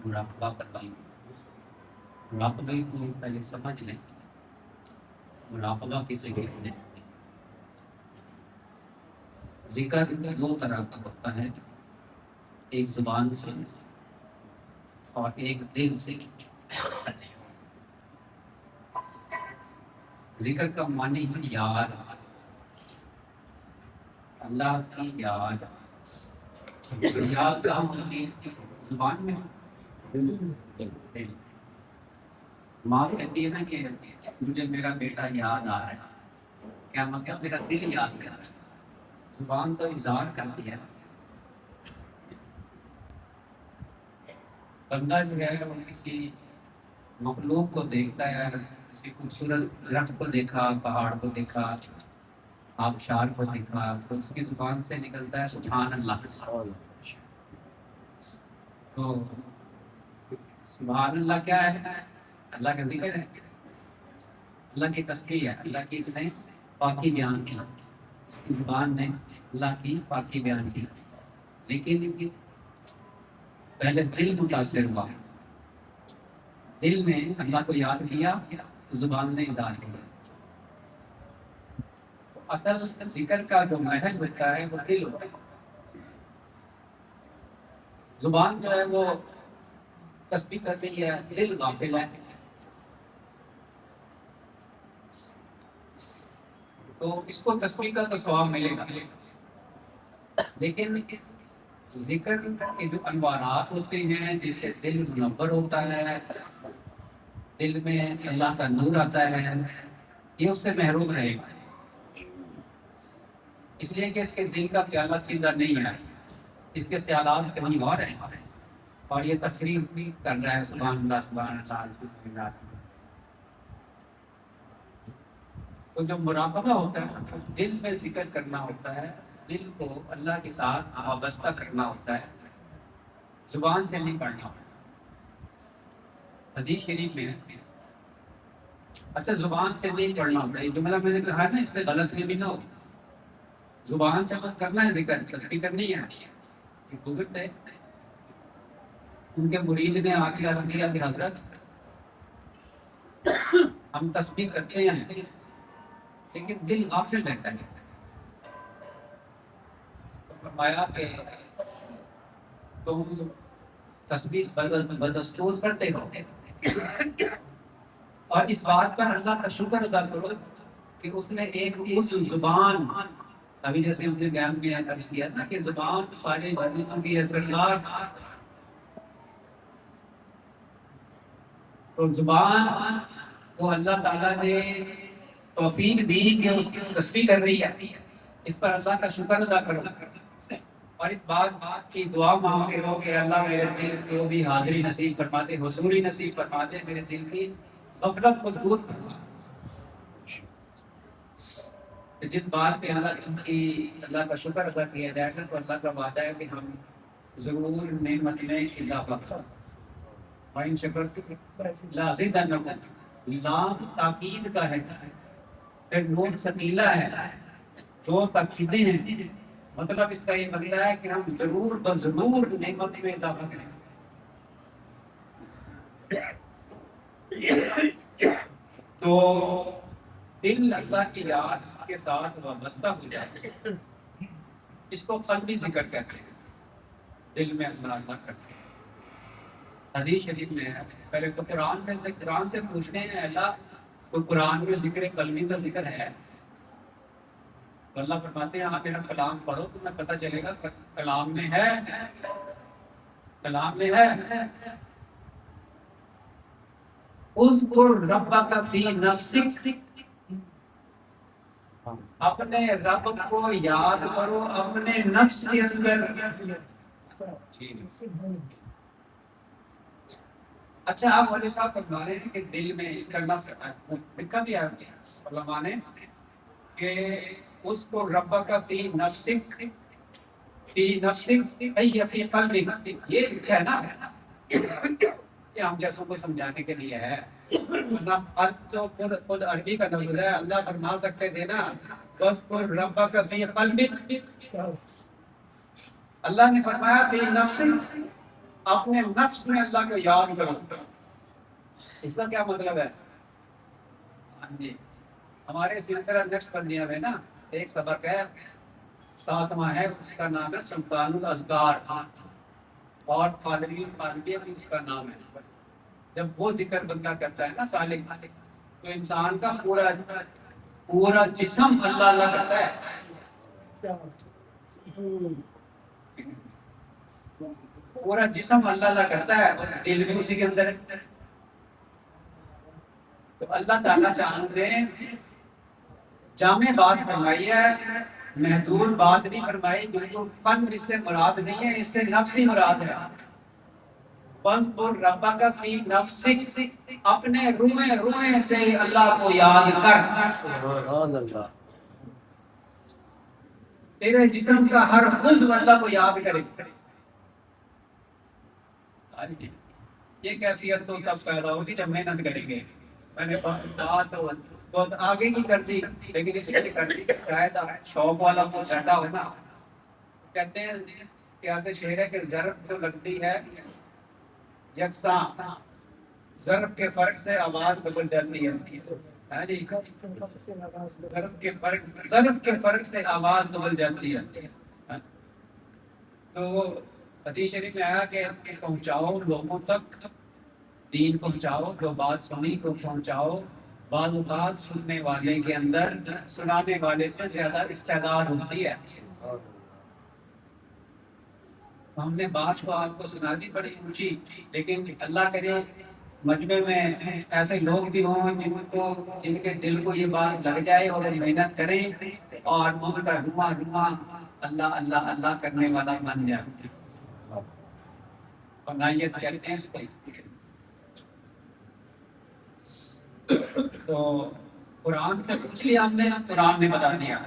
مراقبہ کرنا. مراقبہ کو پہلے سمجھ لیں. مراقبہ کسے کہتے ہیں؟ ذکر دو طرح کا ہوتا ہے، ایک زبان سے اور ایک دل سے. ذکر کا معنی ہے یاد، اللہ کی یاد. یاد کہاں ہوتی ہے؟ زبان میں. دل. ماں کہتی ہے نا کہ مجھے میرا بیٹا یاد آ رہا ہے، کیا مطلب؟ میرا دل یاد کر رہا ہے. زبان تو اظہار کرتی ہے. بندہ جو ہے وہ کسی مخلوق کو دیکھتا ہے، کسی خوبصورت درخت کو دیکھا، پہاڑ کو دیکھا، آبشار کو دیکھا، تو اس کی زبان سے نکلتا ہے سبحان اللہ. تو سبحان اللہ کیا ہے؟ اللہ کا ذکر ہے، اللہ کی تسبیح ہے، اللہ کی اس نے پاکی بیان کی، اس کی زبان نے اللہ کی پاکی بیان کی. لیکن پہلے دل متاثر ہوا، دل نے اللہ کو یاد کیا، زبان نے اظہار کیا. اصل ذکر کا جو محل ہوتا ہے وہ دل ہوتا ہے. زبان جو ہے وہ تسبیح کرتی ہے، دل غافل ہے. تو اس کو تسبیح کا تو ثواب ملے گا، لیکن ذکر کے جو انوارات ہوتے ہیں جس سے دل منور ہوتا ہے، دل میں اللہ کا نور آتا ہے، یہ اس سے محروم رہے گا. اس لیے کہ اس کے دل کا پیالہ سیدھا نہیں ہے، اس کے خیالات کہیں اور ہیں، اور یہ تسبیح بھی کر رہا ہے سبحان اللہ سبحان اللہ الحمد للہ. تو جو مراقبہ ہوتا ہے دل میں ذکر کرنا ہوتا ہے، دل کو اللہ کے ساتھ وابستہ کرنا ہوتا ہے، زبان سے نہیں پڑھنا ہوتا. حدیث شریف میں اچھا زبان سے نہیں پڑھنا ہوتا، یہ جملہ میں نے کہا نا اس سے غلط میں بھی نہ ہو. زبان سے مت کرنا ہے ذکر، تسبیح کرنی ہے. یہ بزرگ ہے، ان کے مرید نے آ کے عرض کیا کہ حضرت ہم تسبیح کرتے ہیں لیکن دل غافل رہتا ہے. تو فرمایا کہ تم تسبیح بدستور کرتے ہو، اور اس بات پر اللہ کا شکر ادا کرو کہ اس نے ایک اس زبان، ابھی جیسے ہم نے بیان میں عرض کیا تھا کہ زبان سارے جانوں کی اثردار، تو زبان کو اللہ تعالیٰ نے توفیق دی کہ اس کی تسبیح کر رہی ہے. اس پر اللہ کا شکر ادا کرو، اور اس بات کی دعا مانگتے ہو کہ اللہ میرے دل کو بھی حاضری نصیب فرما دے، حضوری نصیب فرما دے، میرے دل کی غفلت کو دور فرما. جس بات پہ اللہ کا شکر ادا کیا جائے گا تو اللہ کا وعدہ ہے کہ ہم ضرور نعمت میں اضافہ کریں. وَإِن شَكَرْتُمْ لَأَزِيدَنَّكُمْ، لام تاکید کا ہے، پھر نون ثقیلہ ہے، دو تاکیدیں ہیں. مطلب اس کا یہ مطلب ہے کہ ہم ضرور بضرور نعمت میں اضافہ کریں. تو دل اللہ کی یاد کے ساتھ وابستہ ہو جائے، اس کو قلبی ذکر کہتے ہیں، دل میں اللہ اللہ کرتے ہیں. حدیث شریف میں ہے، پہلے تو قرآن سے پوچھتے ہیں اللہ تو قرآن میں ذکر قلبی کا ذکر ہے؟ تو اللہ فرماتے ہیں آپ میرا کلام پڑھو تو میں پتہ چلے گا کلام میں ہے، کلام میں ہے. اذکر ربک فی نفسک، اپنے رب کو یاد کرو اپنے نفس کے اندر. اچھا آپ والے صاحب فرما رہے ہیں کہ دل میں اس کا لفظ لکھا بھی ہے علماء نے کہ اس کو ربک فی نفسک، فی نفسک ای فی قلبک، یہ لکھا ہے نا، یہ ہم جیسوں کو سمجھانے کے لیے ہے. قلب تو خود عربی کا لفظ ہے، اللہ فرما سکتے تھے نا بس کو ربک فی قلبک. اللہ نے فرمایا فی نفسک، اپنے نفس میں اللہ کو یاد کرو. اس کا کیا مطلب ہے؟ ہاں جی، ہمارے سلسلہ نیکسٹ بندیاں میں نا ایک سبق ہے 7واں ہے، اس کا نام ہے سلطان الاذکار، اور طالبیہ بھی اس کا نام ہے. جب وہ ذکر بندہ کرتا ہے نا سالک، تو انسان کا پورا جسم اللہ اللہ کرتا ہے، پورا جسم اللہ اللہ کرتا ہے، اور دل بھی اسی کے اندر ہے. تو اللہ تعالیٰ چاہتے ہیں جامع بات فرمائی ہے، محدود بات نہیں فرمائی. بالکل قلب اس سے مراد نہیں ہے، اس سے نفس ہی مراد ہے. وَاذْكُرْ رَبَّكَ فِي نَفْسِكَ، اپنے روئیں سے اللہ کو یاد کر. سبحان اللہ. تیرے جسم کا ہر عضو اللہ کو یاد کرے. یہ کیفیت تو تب پیدا ہوگی جب محنت کریں گے. میں نے بات بہت آگے کی کر دی، لیکن اس لیے کر دی شاید شوق والا کو بیٹھا ہو نا. کہتے ہیں کہ آگے شعر ہے کہ ضرب جو لگتی ہے یکساں، ضرب کے فرق سے آواز بدل جاتی ہے. ضرب کے فرق سے آواز بدل جاتی ہے. تو حدیث شریف میں آیا کہ پہنچاؤ لوگوں تک، دین پہنچاؤ، جو بات سنی کو پہنچاؤ. بعض اوقات سننے والے کے اندر سنانے والے سے زیادہ استعداد ہوتی ہے. ہم نے بات کو آپ کو سنا دی بڑی اونچی، لیکن اللہ کرے مجمع میں ایسے لوگ بھی ہوں جن کے دل کو یہ بات لگ جائے اور محنت کریں اور ان کا رواں اللہ اللہ اللہ کرنے والا بن جائے. اور نائیت کہتے ہیں اس کو. تو قرآن سے پوچھ لیا ہم نے، قرآن نے بتا دیا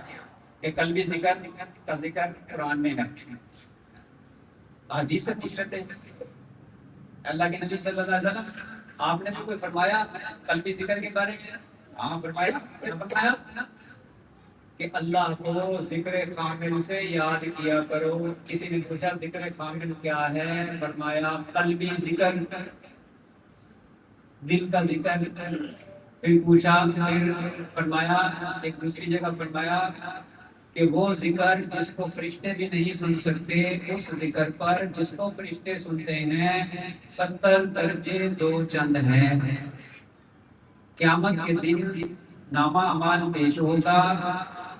کہ قلبی ذکر کا ذکر قرآن میں ہے. حدیث سے پوچھ لیتے ہیں اللہ کے نبی صلی اللہ علیہ وسلم آپ نے تو کوئی فرمایا قلبی ذکر کے بارے میں؟ ہاں فرمایا کہ اللہ کو ذکر کامل سے یاد کیا کرو. کسی نے پوچھا ذکر کامل کیا ہے؟ فرمایا قلبی ذکر، دل کا ذکر. پھر پوچھا، پھر فرمایا ایک دوسری جگہ فرمایا کہ وہ ذکر جس کو فرشتے بھی نہیں سن سکتے، اس ذکر پر جس کو فرشتے سنتے ہیں 70 درجے 2 چند ہیں. قیامت کے دن نامہ اعمال پیش ہوگا،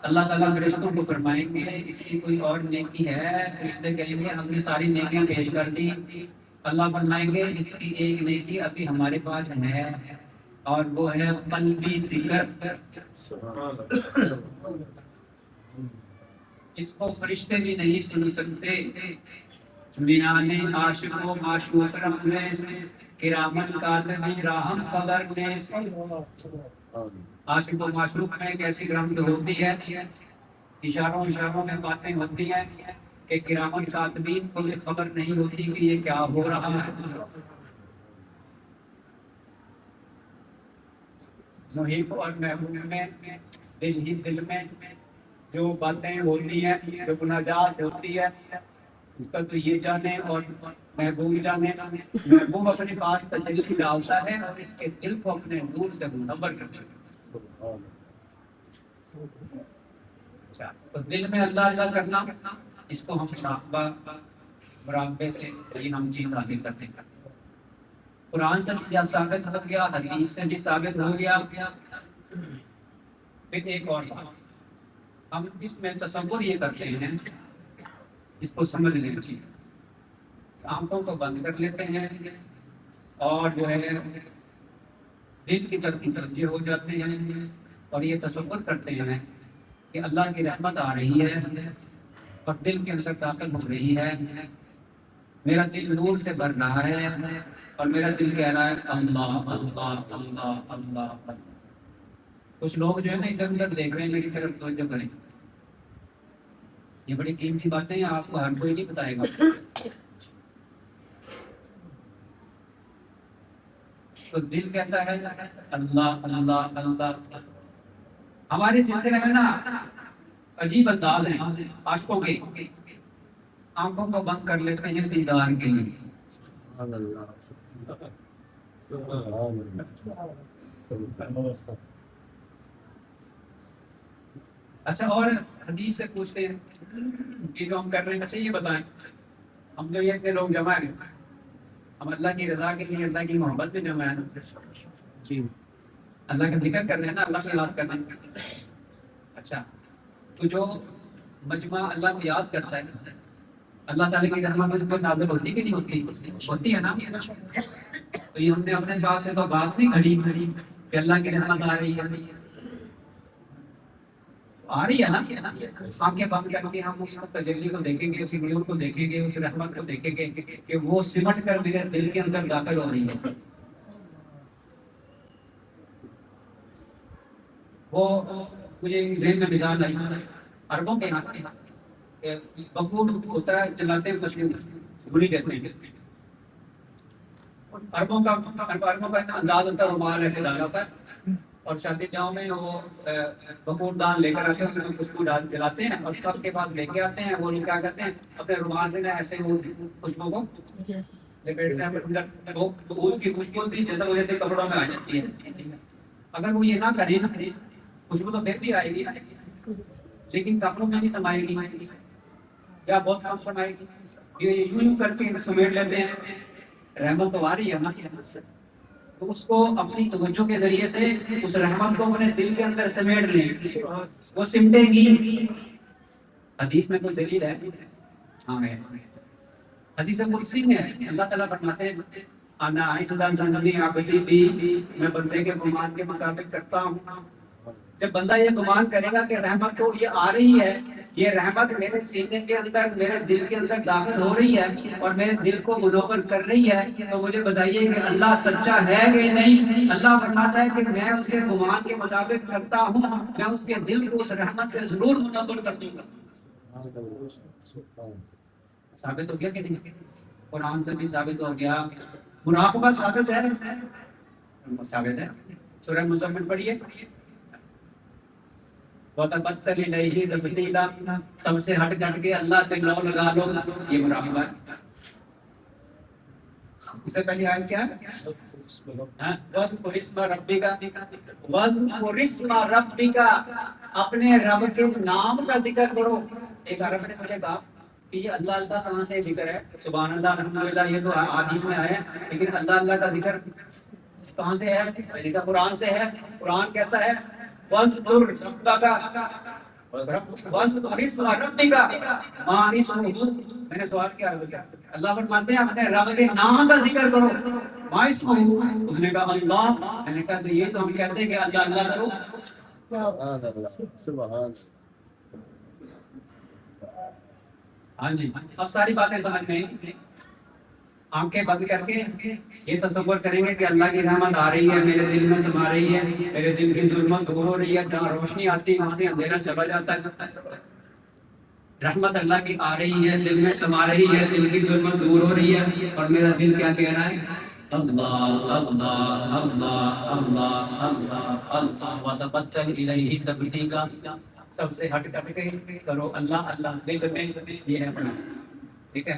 اللہ تعالیٰ فرشتوں کو فرمائیں گے اس کی کوئی اور نیکی ہے؟ فرشتے کہیں گے ہم نے ساری نیکیاں پیش کر دی. اللہ فرمائیں گے اس کی ایک نیکی ابھی ہمارے پاس ہے، اور وہ ہے قلبی ذکر. اس کو فرشتے بھی نہیں سن سکتے. میانے عاشق و معشوق رمزیں کرامن کاتبی راہم خبر میں. عاشق و معشوق میں ایک ایسی رمز ہوتی ہے، اشاروں میں باتیں ہوتی ہیں کہ کرامن کاتبین کو یہ خبر نہیں ہوتی کہ یہ کیا ہو رہا ہے. محب اور محبوب میں دل ہی دل میں جو باتیں ہوتی ہیں، جو مناجات ہوتی ہے، اس کا تو یہ جانے اور محبوب جانے. محبوب اپنے پاس تجلی ڈالتا ہے اور اس کے دل کو اپنے نور سے منور کرتا ہے. تو دل میں اللہ اللہ کرنا، اس کو ہم مراقبے سے ہم چیز حاصل کرتے ہیں. قرآن سے بھی ثابت ہو گیا، حدیث سے بھی ثابت ہو گیا. پھر ایک اور بات ہم اس میں تصور یہ کرتے ہیں، اس کو سمجھ لینا چاہیے. آنکھوں کو بند کر لیتے ہیں اور جو ہے دل کی طرف متوجہ ہو جاتے ہیں اور یہ تصور کرتے ہیں کہ اللہ کی رحمت آ رہی ہے اور دل کے اندر داخل ہو رہی ہے. میرا دل نور سے بھر رہا ہے اور میرا دل کہہ رہا ہے اللہ اللہ اللہ اللہ. کچھ لوگ جو ہے نا ادھر ادھر دیکھ رہے ہیں، میری طرف توجہ کریں. یہ بڑی قیمتی باتیں ہیں، آپ کو ہر کوئی نہیں بتائے گا. تو دل کہتا ہے اللہ اللہ اللہ. ہمارے سلسلے میں نا عجیب انداز ہیں عاشقوں کے. آنکھوں کو بند کر لیتے ہیں دیدار کے لیے، اچھا، اور حدیث سے پوچھتے ہیں کہ جو ہم کر رہے ہیں، اچھا یہ بتائیں، ہم جو یہ اتنے لوگ جمع ہیں، ہم اللہ کی رضا کے لیے، اللہ کی محبت میں جمع ہیں، جی اللہ کا ذکر کر رہے ہیں نا، اللہ کی یاد کر رہے ہیں. اچھا، تو جو مجمع اللہ کو یاد کرتا ہے، اللہ تعالیٰ کی رحمت اس پر نازل ہوتی کہ نہیں ہوتی؟ ہوتی ہے نا. تو یہ ہم نے اپنے پاس سے تو بات نہیں کھڑی کہ اللہ کی رحمت آ رہی ہے، آ رہی ہے نا. آنکھیں بند کر کے ہم اس تجلی کو دیکھیں گے، اس نور کو دیکھیں گے، اس رحمت کو دیکھیں گے کہ وہ سمٹ کر میرے دل کے اندر داخل ہو رہی ہے. وہ مجھے ذہن میں مثال آئی، عربوں کے یہاں بخور ہوتا ہے، چلاتے ہیں کچھ گلی کہتے ہیں. عربوں کا انداز ہوتا ہے، رومال ایسے ڈالا ہوتا ہے، اور شادی بیاہوں میں وہ بخور دان لے کر آتے ہیں، اس میں خوشبو ڈال جلاتے ہیں، اور سب کے پاس لے کے آتے ہیں. وہ لوگ کیا کرتے ہیں، اپنے رومال سے ایسے وہ خوشبو کو لپیٹتے ہیں. وہ کی خوشبو ہوتی ہے جیسا وہ جیسے کپڑوں میں آ جاتی ہے. اگر وہ یہ نہ کرے نا، خوشبو تو پھر بھی آئے گی لیکن کپڑوں میں نہیں سمائے گی، یا بہت کم سمائے گی. یہ یوں کر کے سمیٹ لیتے ہیں، رحمت تو آ رہی ہے نا. تو اس کو اپنی توجہ کے ذریعے سے اس رحمت کو اپنے دل کے اندر سمیٹ لیں، وہ سمٹے گی. حدیث میں کوئی دلیل ہے؟ ہاں ہے. حدیث قدسی میں ہے، اللہ تعالیٰ فرماتے ہیں انا عند ظن عبدی بی، میں بندے کے گمان کے مطابق کرتا ہوں. جب بندہ یہ گمان کرے گا کہ رحمت تو یہ آ رہی ہے، یہ رحمت میرے سینے کے اندر، میرے دل کے اندر داخل ہو رہی ہے اور میرے دل کو منور کر رہی ہے، تو مجھے بتائیے کہ اللہ سچا ہے کہ نہیں؟ اللہ فرماتا ہے کہ میں اس کے گمان کے مطابق کرتا ہوں، میں اس کے دل کو اس رحمت سے ضرور منور کر دوں گا. ثابت ہو گیا کہ نہیں؟ قرآن سے بھی ثابت ہو گیا، مراقبہ ثابت ہے، ثابت ہے. سورہ مزمل پڑھیے، وَتَبَتَّلِ إِلَيْهِ تَبْتِيلًا، سب سے ہٹ کر کے اللہ سے لو لگا لو، یہ مراقبہ ہے. اس سے پہلی آیت کیا ہے؟ وَاذْكُرِ اسْمَ رَبِّكَ، وَاذْكُرِ اسْمَ رَبِّكَ، اپنے رب کے نام کا ذکر کرو. ایک عرب نے مجھے کہا کہ یہ اللہ اللہ کہاں سے ذکر ہے؟ سبحان اللہ الحمدللہ یہ تو حدیث میں آیا ہے، لیکن اللہ اللہ کا ذکر کہاں سے ہے؟ میں نے کہا قرآن سے ہے. قرآن کہتا ہے وَاذْكُرْ رَبَّكَ، وَاذْكُرِ اسْمَ رَبِّكَ مَا اسْمُهُ. میں نے سوال کیا عرب سے، اللہ فرماتے ہیں اپنے رب کے نام کا ذکر کرو، ما اسْمُهُ. اس نے کہا اللہ. میں نے کہا تو یہ تو ہم کہتے ہیں کہ اللہ اللہ کرو. سبحان. ہاں جی، اب ساری باتیں سمجھ میں آئیں. آنکھیں بند کر کے یہ تصور کریں گے کہ اللہ کی رحمت آ رہی ہے، میرے دل میں سما رہی ہے، میرے دل کی ظلمت دور ہو رہی ہے، جہاں روشنی آتی ہے وہاں سے اندھیرا چلا جاتا ہے. رحمت اللہ کی آ رہی ہے، دل میں سما رہی ہے، دل کی ظلمت دور ہو رہی ہے، اور میرا دل کیا کہہ رہا ہے؟ اللہ اللہ اللہ اللہ اللہ اللہ. وَتَبَتَّلْ إِلَيْهِ تَبْتِيلًا، سب سے ہٹ کر کے کرو اللہ اللہ. نہیں تو نہیں، یہ ہے اپنا. ٹھیک ہے.